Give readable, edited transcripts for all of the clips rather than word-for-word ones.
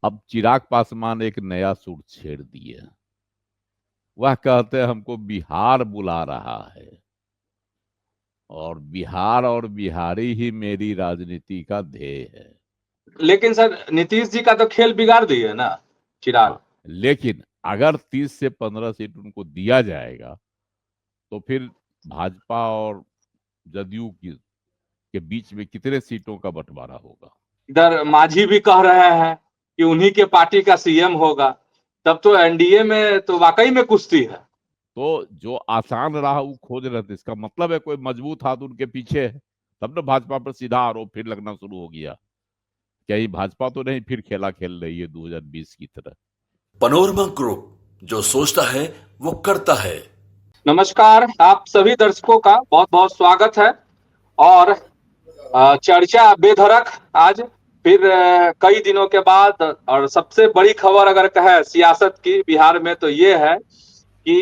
अब चिराग पासवान एक नया सूट छेड़ दिए। वह कहते हैं हमको बिहार बुला रहा है और बिहार और बिहारी ही मेरी राजनीति का ध्येय है। लेकिन सर नीतीश जी का तो खेल बिगाड़ दिए ना चिराग। हाँ, लेकिन अगर 30 से 15 सीट उनको दिया जाएगा तो फिर भाजपा और जदयू के बीच में कितने सीटों का बंटवारा होगा। इधर मांझी भी कह रहे हैं कि उन्हीं के पार्टी का सीएम होगा। तब तो एनडीए में तो वाकई में कुश्ती है। तो जो आसान राह वो खोज रहे थे, इसका मतलब है कोई मजबूत हाथ उनके पीछे है। तब ना भाजपा पर सीधा आरोप फिर लगना शुरू हो गया। कहीं भाजपा तो नहीं फिर खेला खेल रही है 2020 की तरह। पनोरमा ग्रुप, जो सोचता है वो करता है। नमस्कार, आप सभी दर्शकों का बहुत बहुत स्वागत है। और चर्चा बेधड़क आज फिर कई दिनों के बाद। और सबसे बड़ी खबर अगर कहे सियासत की बिहार में तो ये है कि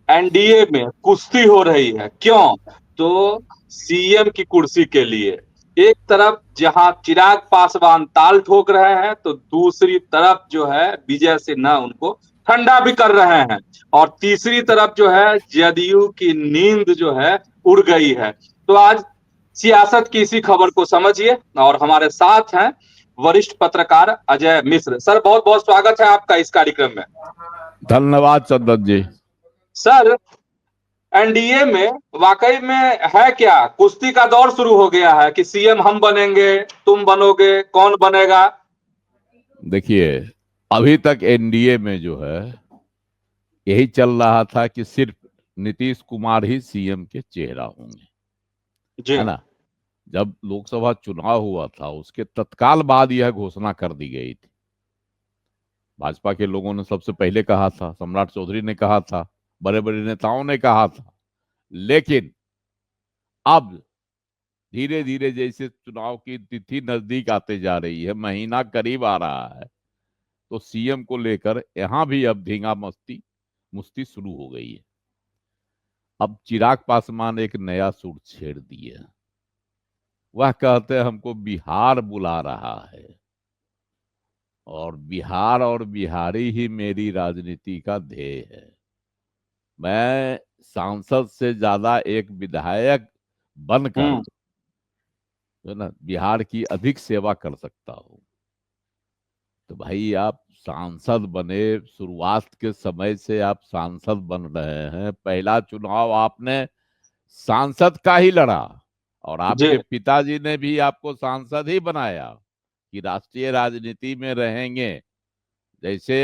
एनडीए में कुश्ती हो रही है। क्यों? तो सीएम की कुर्सी के लिए एक तरफ जहां चिराग पासवान ताल ठोक रहे हैं तो दूसरी तरफ जो है विजय सिन्हा उनको ठंडा भी कर रहे हैं। और तीसरी तरफ जो है जदयू की नींद जो है उड़ गई है। तो आज सियासत की इसी खबर को समझिए। और हमारे साथ हैं वरिष्ठ पत्रकार अजय मिश्र। सर बहुत बहुत स्वागत है आपका इस कार्यक्रम में। धन्यवाद चंदन जी। सर, एनडीए में वाकई में है क्या कुश्ती का दौर शुरू हो गया है कि सीएम हम बनेंगे, तुम बनोगे, कौन बनेगा? देखिए, अभी तक एनडीए में जो है यही चल रहा था कि सिर्फ नीतीश कुमार ही सीएम के चेहरा होंगे, जी। है ना। जब लोकसभा चुनाव हुआ था उसके तत्काल बाद यह घोषणा कर दी गई थी। भाजपा के लोगों ने सबसे पहले कहा था, सम्राट चौधरी ने कहा था, बड़े बड़े नेताओं ने कहा था। लेकिन अब धीरे धीरे जैसे चुनाव की तिथि नजदीक आते जा रही है, महीना करीब आ रहा है, तो सीएम को लेकर यहां भी अब धींगा मस्ती मुस्ती शुरू हो गई है। अब चिराग पासवान एक नया सूट छेड़ दिए। वह कहते हैं हमको बिहार बुला रहा है और बिहार और बिहारी ही मेरी राजनीति का ध्येय है। मैं सांसद से ज्यादा एक विधायक बनकर हम्म। जो है ना बिहार की अधिक सेवा कर सकता हूँ। तो भाई आप सांसद बने, शुरुआत के समय से आप सांसद बन रहे हैं, पहला चुनाव आपने सांसद का ही लड़ा और जी। आपके पिताजी ने भी आपको सांसद ही बनाया कि राष्ट्रीय राजनीति में रहेंगे। जैसे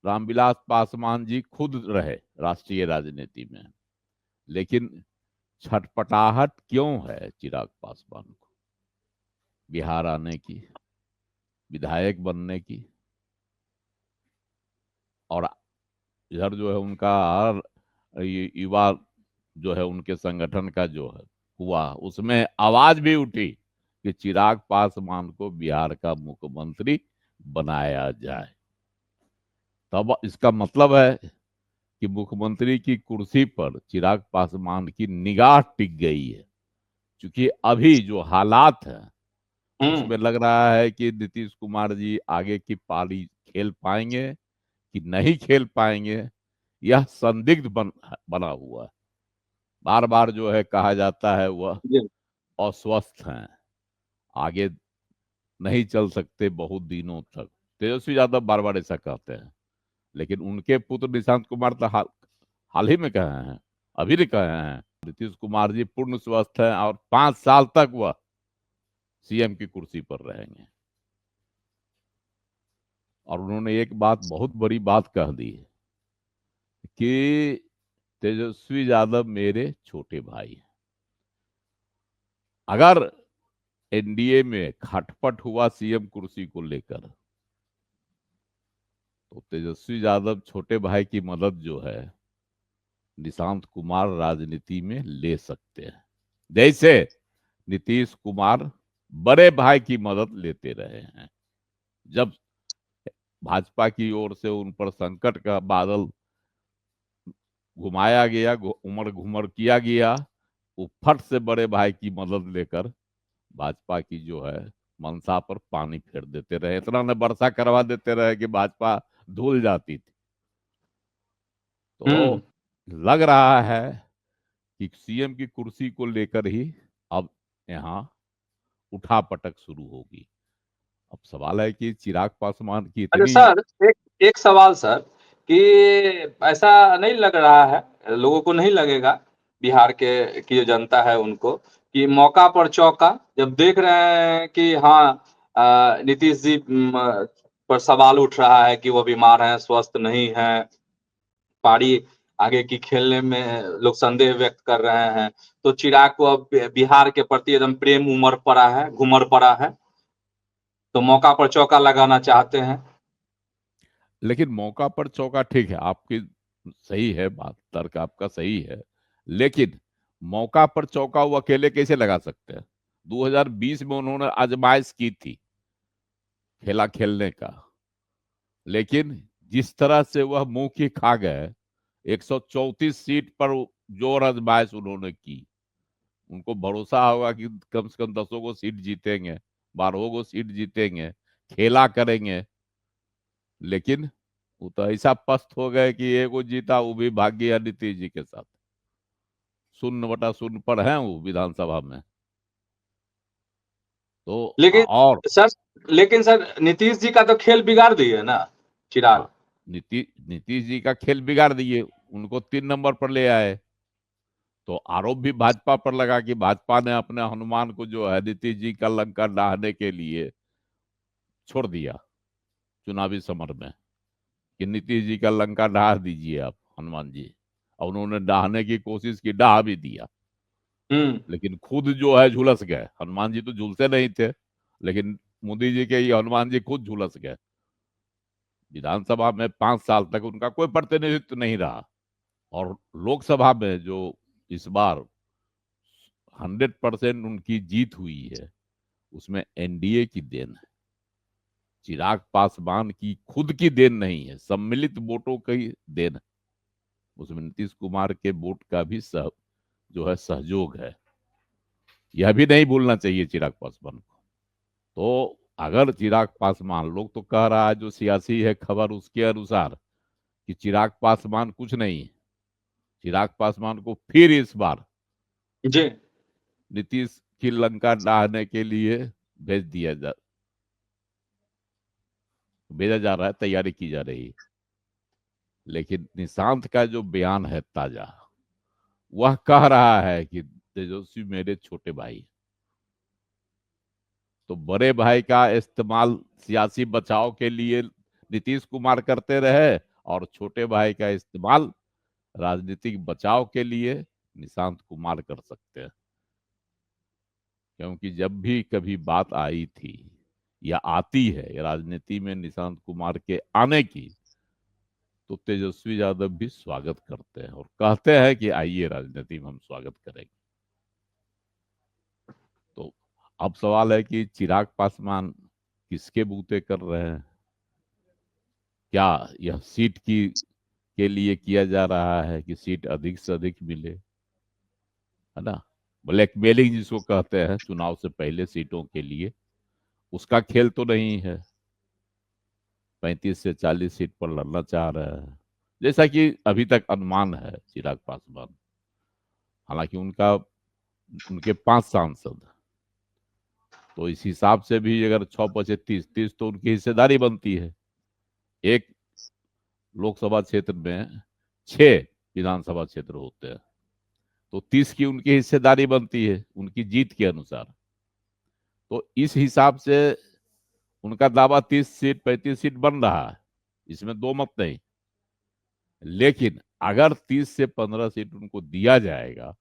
रामविलास पासवान जी खुद रहे राष्ट्रीय राजनीति में, लेकिन छटपटाहट क्यों है चिराग पासवान को बिहार आने की, विधायक बनने की। और इधर जो है उनका युवा जो है उनके संगठन का जो है हुआ, उसमें आवाज भी उठी कि चिराग पासवान को बिहार का मुख्यमंत्री बनाया जाए। तब इसका मतलब है कि मुख्यमंत्री की कुर्सी पर चिराग पासवान की निगाह टिक गई है। क्योंकि अभी जो हालात हैं हम्म। उसमें लग रहा है कि नीतीश कुमार जी आगे की पारी खेल पाएंगे कि नहीं खेल पाएंगे, यह संदिग्ध बना हुआ है। बार बार जो है कहा जाता है वह जी। अस्वस्थ हैं, आगे नहीं चल सकते बहुत दिनों तक। तेजस्वी यादव बार बार ऐसा कहते हैं, लेकिन उनके पुत्र निशांत कुमार तो हाल ही में कहे हैं, अभी भी कहे हैं नीतीश कुमार जी पूर्ण स्वस्थ हैं और 5 साल तक वह सीएम की कुर्सी पर रहेंगे। और उन्होंने एक बात, बहुत बड़ी बात कह दी है कि तेजस्वी यादव मेरे छोटे भाई हैं। अगर एनडीए में खटपट हुआ सीएम कुर्सी को लेकर तो तेजस्वी यादव छोटे भाई की मदद जो है निशांत कुमार राजनीति में ले सकते हैं, जैसे नीतीश कुमार बड़े भाई की मदद लेते रहे हैं। जब भाजपा की ओर से उन पर संकट का बादल घुमाया गया, उमड़ घुमड़ किया गया, वो फट से बड़े भाई की मदद लेकर भाजपा की जो है मनसा पर पानी फेर देते रहे, इतना न वर्षा करवा देते रहे कि भाजपा धुल जाती थी। हम्म। तो लग रहा है कि सीएम की कुर्सी को लेकर ही अब यहाँ उठापटक शुरू होगी। अब सवाल है कि चिराग पासवान की अच्छा इतनी सर, एक एक सवाल सर, कि ऐसा नहीं लग रहा है, लोगों को नहीं लगेगा, बिहार के की जो जनता है उनको, कि मौका पर चौका, जब देख रहे हैं कि हाँ नीतीश जी पर सवाल उठ रहा है कि वो बीमार हैं, स्वस्थ नहीं हैं, पारी आगे की खेलने में लोग संदेह व्यक्त कर रहे हैं, तो चिराग को अब बिहार के प्रति एकदम प्रेम उमड़ पड़ा है, घुमड़ पड़ा है, तो मौका पर चौका लगाना चाहते हैं। लेकिन मौका पर चौका ठीक है, आपकी सही है बात, तर्क आपका सही है, लेकिन मौका पर चौका वो अकेले कैसे लगा सकते हैं? 2020 में उन्होंने आजमाइश की थी खेला खेलने का, लेकिन जिस तरह से वह मुंह की खा गए, 134 सीट पर जोर आजमाइश उन्होंने की, उनको भरोसा होगा कि कम से कम 10 को सीट जीतेंगे, 12 को सीट जीतेंगे, खेला करेंगे, लेकिन वो तो ऐसा पस्त हो गए कि एगो जीता, वो भी भाग्य या नीतीश जी के साथ 0/0 पर हैं वो विधानसभा में। तो लेकिन और सर लेकिन सर नीतीश जी का तो खेल बिगाड़ दिए ना चिराग। हाँ, नीतीश जी का खेल बिगाड़ दिए, उनको 3 नंबर पर ले आए। तो आरोप भी भाजपा पर लगा कि भाजपा ने अपने हनुमान को जो है नीतीश जी का लंका डाहने के लिए छोड़ दिया चुनावी समर में, कि नीतीश जी का लंका ढाह दीजिए आप हनुमान जी, और उन्होंने डाहने की कोशिश की, डाह भी दिया, हम्म। लेकिन खुद जो है झुलस गए। हनुमान जी तो झुलसे नहीं थे, लेकिन मोदी जी के ये हनुमान जी खुद झुलस गए। विधानसभा में 5 साल तक उनका कोई प्रतिनिधित्व नहीं रहा, और लोकसभा में जो इस बार 100% उनकी जीत हुई है, उसमें एनडीए की देन है, चिराग पासवान की खुद की देन नहीं है, सम्मिलित वोटों की देन है। उसमें नीतीश कुमार के वोट का भी जो है सहयोग है, यह भी नहीं भूलना चाहिए चिराग पासवान को। तो अगर चिराग पासवान, लोग तो कह रहा है, जो सियासी है खबर उसके अनुसार, कि चिराग पासवान कुछ नहीं है, चिराग पासवान को फिर इस बार जी। नीतीश की लंका डाहने के लिए भेज दिया जा भेजा जा रहा है, तैयारी की जा रही है। लेकिन निशांत का जो बयान है ताजा, वह कह रहा है कि तेजस्वी मेरे छोटे भाई, तो बड़े भाई का इस्तेमाल सियासी बचाव के लिए नीतीश कुमार करते रहे, और छोटे भाई का इस्तेमाल राजनीतिक बचाव के लिए निशांत कुमार कर सकते हैं। क्योंकि जब भी कभी बात आई थी या आती है राजनीति में निशांत कुमार के आने की, तो तेजस्वी यादव भी स्वागत करते हैं और कहते हैं कि आइए राजनीति में हम स्वागत करेंगे। तो अब सवाल है कि चिराग पासवान किसके बूते कर रहे हैं? क्या यह सीट की के लिए किया जा रहा है कि सीट अधिक से अधिक मिले, है ना? ब्लैकमेलिंग जिसको कहते हैं चुनाव से पहले सीटों के लिए, उसका खेल तो नहीं है। 35 से 40 सीट पर लड़ना चाह रहे हैं, जैसा कि अभी तक अनुमान है चिराग पासवान। हालांकि उनके 5 सांसद, तो इस हिसाब से भी अगर 6 × 5 = 30 तो उनकी हिस्सेदारी बनती है। एक लोकसभा क्षेत्र में 6 विधानसभा क्षेत्र होते हैं, तो 30 की उनकी हिस्सेदारी बनती है उनकी जीत के अनुसार। तो इस हिसाब से उनका दावा 30 सीट 35 सीट बन रहा है, इसमें दो मत नहीं। लेकिन अगर 30 से 15 सीट उनको दिया जाएगा,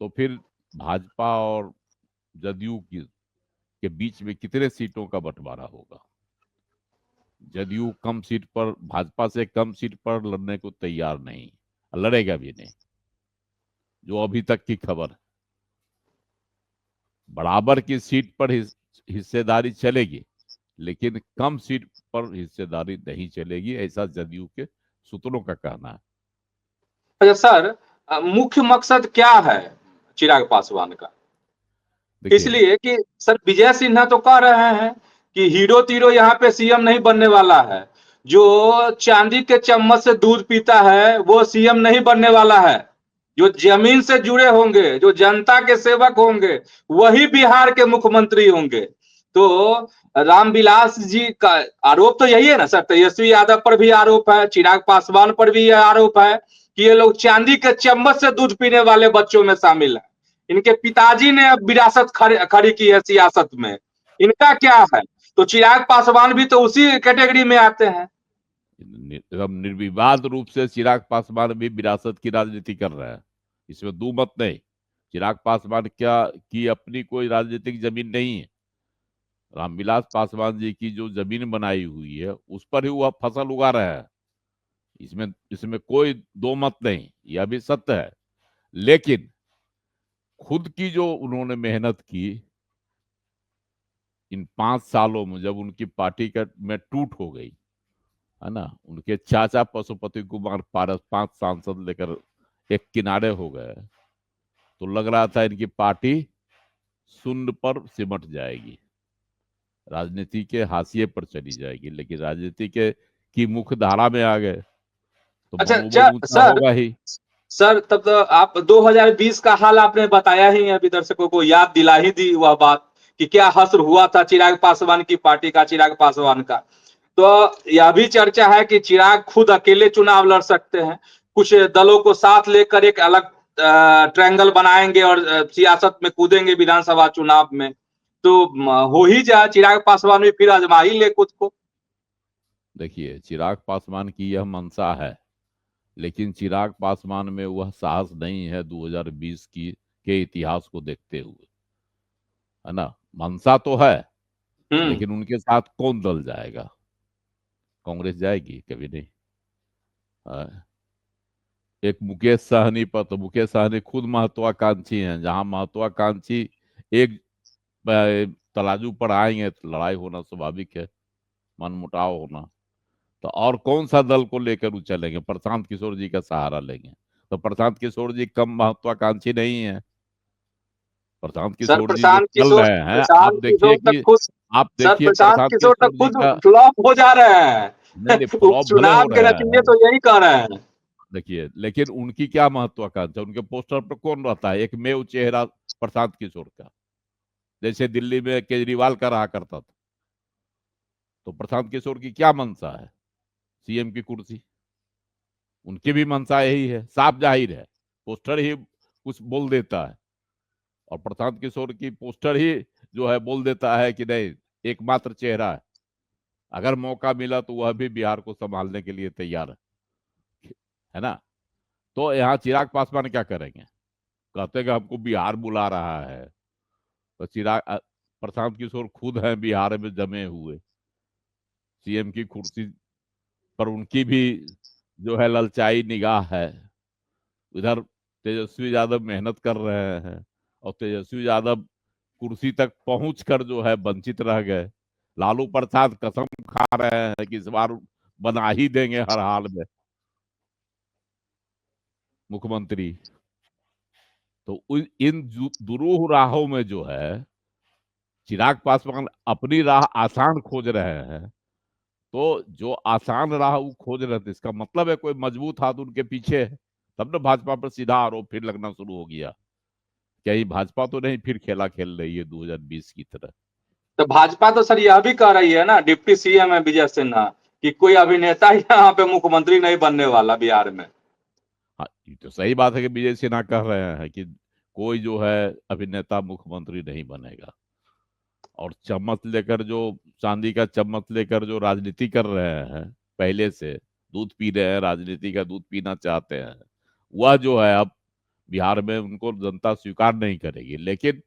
तो फिर भाजपा और जदयू के बीच में कितने सीटों का बंटवारा होगा? जदयू कम सीट पर, भाजपा से कम सीट पर लड़ने को तैयार नहीं, लड़ेगा भी नहीं, जो अभी तक की खबर है। बराबर की सीट पर हिस्सेदारी चलेगी, लेकिन कम सीट पर हिस्सेदारी नहीं चलेगी, ऐसा जदयू के सूत्रों का कहना है। अच्छा सर, मुख्य मकसद क्या है चिराग पासवान का? देखिए इसलिए कि सर विजय सिन्हा तो कह रहे हैं कि हीरो तीरो यहाँ पे सीएम नहीं बनने वाला है, जो चांदी के चम्मच से दूध पीता है वो सीएम नहीं बनने वाला है, जो जमीन से जुड़े होंगे, जो जनता के सेवक होंगे, वही बिहार के मुख्यमंत्री होंगे। तो रामविलास जी का आरोप तो यही है ना सर, तेजस्वी यादव पर भी आरोप है, चिराग पासवान पर भी यह आरोप है कि ये लोग चांदी के चम्मच से दूध पीने वाले बच्चों में शामिल है। इनके पिताजी ने अब विरासत खड़ी की है सियासत में, इनका क्या है? तो चिराग पासवान भी तो उसी कैटेगरी में आते हैं। एकदम निर्विवाद रूप से चिराग पासवान भी विरासत की राजनीति कर रहा है, इसमें दो मत नहीं। चिराग पासवान क्या की अपनी कोई राजनीतिक जमीन नहीं है, रामविलास पासवान जी की जो जमीन बनाई हुई है उस पर ही वह फसल उगा रहा है, इसमें इसमें कोई दो मत नहीं, यह भी सत्य है। लेकिन खुद की जो उन्होंने मेहनत की इन 5 सालों में, जब उनकी पार्टी का में टूट हो गई है ना, उनके चाचा पशुपति कुमार पारस 5 सांसद लेकर एक किनारे हो गए, तो लग रहा था इनकी पार्टी शून्य पर सिमट जाएगी, राजनीति के हाशिए पर चली जाएगी। लेकिन राजनीति के की मुख्य धारा में आ गए तो अच्छा मनोबल ऊंचा सर, होगा ही। सर तब तो आप 2020 का हाल आपने बताया ही है, अभी दर्शकों को याद दिला ही दी वह बात कि क्या हश्र हुआ था चिराग पासवान की पार्टी का, चिराग पासवान का। तो यह भी चर्चा है कि चिराग खुद अकेले चुनाव लड़ सकते हैं, कुछ दलों को साथ लेकर एक अलग ट्रायंगल बनाएंगे और सियासत में कूदेंगे विधानसभा चुनाव में। तो हो ही जाए, चिराग पासवान भी फिर आजमा ही ले खुद को। देखिए चिराग पासवान की यह मंशा है, लेकिन चिराग पासवान में वह साहस नहीं है 2020 की के इतिहास को देखते हुए, है ना। मंशा तो है, हम्म। लेकिन उनके साथ कौन दल जाएगा? कांग्रेस जाएगी? कभी नहीं। एक मुकेश सहनी पर, तो मुकेश सहनी खुद महत्वाकांक्षी हैं, जहां महत्वाकांक्षी एक तराजू पर आएंगे तो लड़ाई होना स्वाभाविक है, मनमुटाव होना। तो और कौन सा दल को लेकर वो चलेंगे? प्रशांत किशोर जी का सहारा लेंगे, तो प्रशांत किशोर जी कम महत्वाकांक्षी नहीं है। प्रशांत सर किशोर जी जो चल रहे हैं, आप प्रशांत देखिए किशोर तक कि खुद आप सर देखिए प्रशांत प्रशांत किशोर तक किशोर जी खुद का। फ्लॉप हो जा रहे नहीं हैं। नहीं, फ्लॉप भले हो उपचुनाव के रहे नतीजे हैं, तो यही कह रहे हैं। देखिए लेकिन उनकी क्या महत्वाकांक्षा? उनके पोस्टर पर कौन रहता है? एक मेव चेहरा प्रशांत किशोर का, जैसे दिल्ली में केजरीवाल का रहा करता था। तो प्रशांत किशोर की क्या मंशा है? सीएम की कुर्सी। उनकी भी मंशा यही है, साफ जाहिर है, पोस्टर ही कुछ बोल देता है। और प्रशांत किशोर की पोस्टर ही जो है बोल देता है कि नहीं, एकमात्र चेहरा है, अगर मौका मिला तो वह भी बिहार को संभालने के लिए तैयार है ना। तो यहाँ चिराग पासवान क्या करेंगे? कहते हैं कि हमको बिहार बुला रहा है, तो प्रशांत किशोर खुद हैं बिहार में जमे हुए, सीएम की कुर्सी पर उनकी भी जो है ललचाई निगाह है। इधर तेजस्वी यादव मेहनत कर रहे हैं, और तेजस्वी यादव कुर्सी तक पहुंच कर जो है वंचित रह गए। लालू प्रसाद कसम खा रहे हैं कि इस बार बना ही देंगे हर हाल में मुख्यमंत्री। तो इन दुरूह राहों में जो है चिराग पासवान अपनी राह आसान खोज रहे हैं। तो जो आसान राह वो खोज रहे थे, इसका मतलब है कोई मजबूत हाथ उनके पीछे है, तब ना भाजपा पर सीधा आरोप फिर लगना शुरू हो गया। कहीं भाजपा तो नहीं फिर खेला खेल रही है 2020 की तरह? तो भाजपा तो सर यह भी कह रही है ना, डिप्टी सीएम है विजय सिन्हा, कि कोई अभिनेता यहाँ पे मुख्यमंत्री नहीं बनने वाला बिहार में। हाँ, ये तो सही बात है कि विजय सिन्हा कह रहे हैं कि कोई जो है अभिनेता मुख्यमंत्री नहीं बनेगा। और चम्मच लेकर जो, चांदी का चम्मच लेकर जो राजनीति कर रहे हैं, पहले से दूध पी रहे हैं, राजनीति का दूध पीना चाहते हैं, वह जो है अब बिहार में उनको जनता स्वीकार नहीं करेगी। लेकिन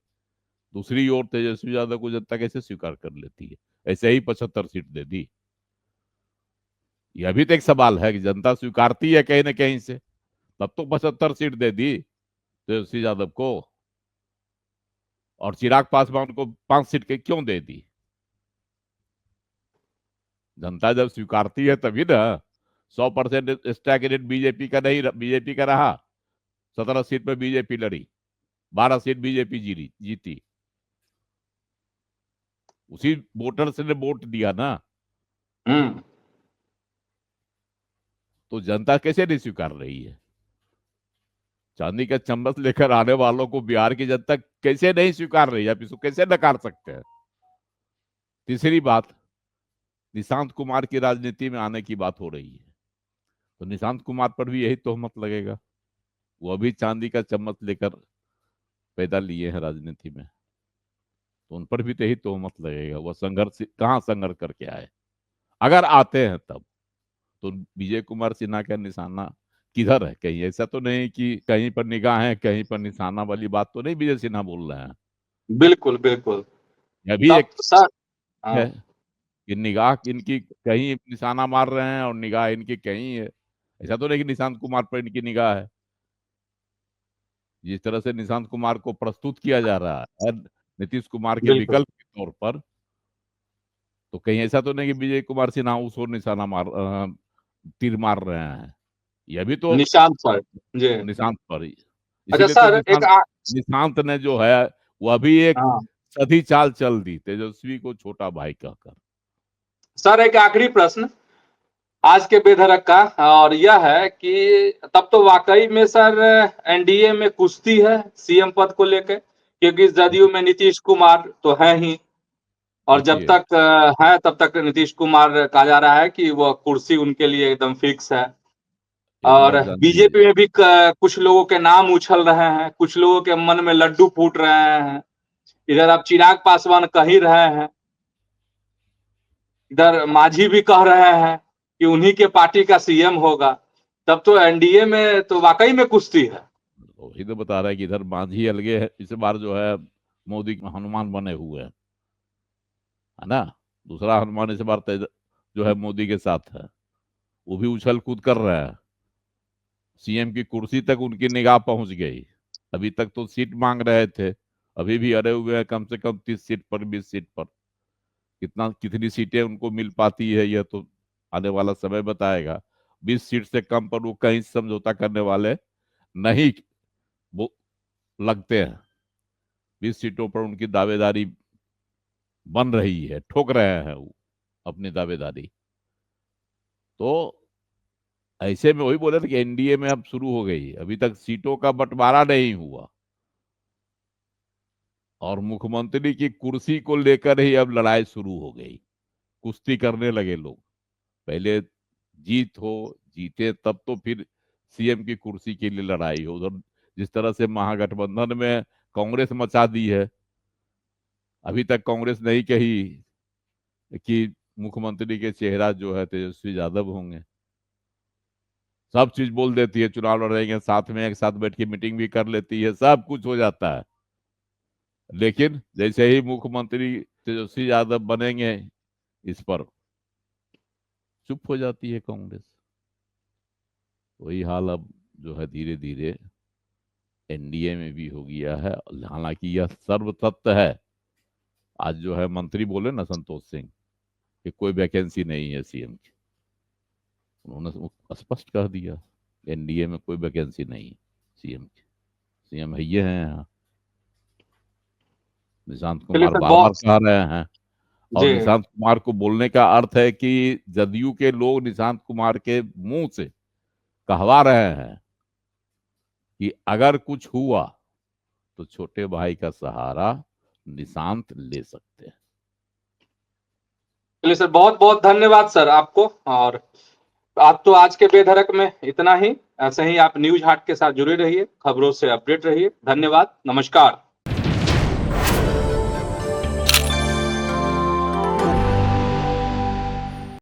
दूसरी ओर तेजस्वी यादव को जनता कैसे स्वीकार कर लेती है? ऐसे ही 75 सीट दे दी। यह भी तो एक सवाल है कि जनता स्वीकारती है कहीं ना कहीं से, तब तो 75 सीट दे दी तेजस्वी यादव को, और चिराग पासवान को 5 सीट के क्यों दे दी? जनता जब स्वीकारती है तभी ना। 100% स्टैगनेट बीजेपी का नहीं, बीजेपी का रहा। 17 सीट पर बीजेपी लड़ी, 12 सीट बीजेपी जीती। उसी वोटर से ने वोट दिया ना, हम्म। तो जनता कैसे नहीं स्वीकार रही है? चांदी का चम्मच लेकर आने वालों को बिहार की जनता कैसे नहीं स्वीकार रही है? आप इसको कैसे नकार सकते हैं? तीसरी बात, निशांत कुमार की राजनीति में आने की बात हो रही है, तो निशांत कुमार पर भी यही तोहमत लगेगा। वो अभी चांदी का चम्मच लेकर पैदा लिए हैं राजनीति में, तो उन पर भी तो यही तोहमत लगेगा। वो संघर्ष कहाँ संघर्ष करके आए, अगर आते हैं तब। तो विजय कुमार सिन्हा का निशाना किधर है? कहीं ऐसा तो नहीं कि कहीं पर निगाह है कहीं पर निशाना वाली बात तो नहीं विजय सिन्हा बोल रहे हैं। बिल्कुल बिल्कुल। यह भी तब एक तो सर, हाँ, है कि निगाह इनकी कहीं निशाना मार रहे हैं और निगाह इनकी कहीं है। ऐसा तो नहीं कि निशांत कुमार पर इनकी निगाह है। जिस तरह से निशांत कुमार को प्रस्तुत किया जा रहा है नीतीश कुमार के बिल्कुल। विकल्प के तौर पर, तो कहीं ऐसा तो नहीं कि विजय कुमार सिन्हा उस ओर निशाना तीर मार रहे हैं। यह भी तो निशांत पर। जी। निशांत पर ही। अच्छा इसीलिए तो सर, निशांत ने जो है वह भी एक हाँ सधी चाल चल दी, तेजस्वी को छोटा भाई कहकर। सर, एक आखिरी प्रश्न आज के बेधड़क का, और यह है कि तब तो वाकई में सर एनडीए में कुश्ती है सीएम पद को लेकर, क्योंकि जदयू में नीतीश कुमार तो है ही, और जब देखिए, तक है तब तक नीतीश कुमार कहा जा रहा है कि वह कुर्सी उनके लिए एकदम फिक्स है। एक और बात जान बीजेपी लीजिए, में भी कुछ लोगों के नाम उछल रहे हैं, कुछ लोगों के मन में लड्डू फूट रहे हैं। इधर आप चिराग पासवान कह ही रहे हैं, इधर मांझी भी कह रहे हैं कि उन्हीं के पार्टी का सीएम होगा। तब तो एनडीए में तो वाकई में कुश्ती है। वही तो बता रहा है कि इधर मांझी अलगे है, इस बार जो है मोदी हनुमान बने हुए हैं, है ना। दूसरा हनुमान इस बार जो है मोदी के साथ है, वो भी उछल कूद कर रहा है। सीएम की कुर्सी तक उनकी निगाह पहुंच गई। अभी तक तो सीट मांग रहे थे, अभी भी अड़े हुए हैं कम से कम 30 सीट पर, 20 सीट पर। कितनी सीटें उनको मिल पाती है यह तो आने वाला समय बताएगा। 20 सीट से कम पर वो कहीं समझौता करने वाले नहीं वो लगते हैं। 20 सीटों पर उनकी दावेदारी बन रही है, ठोक रहे हैं वो अपनी दावेदारी। तो ऐसे में वही बोले थे कि एनडीए में अब शुरू हो गई, अभी तक सीटों का बंटवारा नहीं हुआ और मुख्यमंत्री की कुर्सी को लेकर ही अब लड़ाई शुरू हो गई। कुश्ती करने लगे लोग। पहले जीत हो, जीते तब तो फिर सीएम की कुर्सी के लिए लड़ाई हो। उधर जिस तरह से महागठबंधन में कांग्रेस मचा दी है, अभी तक कांग्रेस नहीं कही कि मुख्यमंत्री के चेहरा जो है तेजस्वी यादव होंगे। सब चीज बोल देती है, चुनाव लड़ेंगे साथ में, एक साथ बैठ के मीटिंग भी कर लेती है, सब कुछ हो जाता है। लेकिन जैसे ही मुख्यमंत्री तेजस्वी यादव बनेंगे, इस पर चुप हो जाती है कांग्रेस। वही हाल अब जो है धीरे धीरे एनडीए में भी हो गया है। हालांकि यह सर्वतत्व है। आज जो है मंत्री बोले ना संतोष सिंह कि कोई वैकेंसी नहीं है सीएम की, उन्होंने स्पष्ट कह दिया एनडीए में कोई वैकेंसी नहीं सीएम की। सीएम है ये हैं यहाँ। निशांत चलिए कुमार सर, बार बार बहुत। कह रहे हैं, और जी। निशांत कुमार को बोलने का अर्थ है कि जदयू के लोग निशांत कुमार के मुंह से कहवा रहे हैं कि अगर कुछ हुआ तो छोटे भाई का सहारा निशांत ले सकते हैं। चलिए सर, बहुत बहुत धन्यवाद सर आपको। और आप तो आज के बेधड़क में इतना ही। ऐसे ही आप न्यूज हाट के साथ जुड़े रहिए, खबरों से अपडेट रहिए। धन्यवाद, नमस्कार।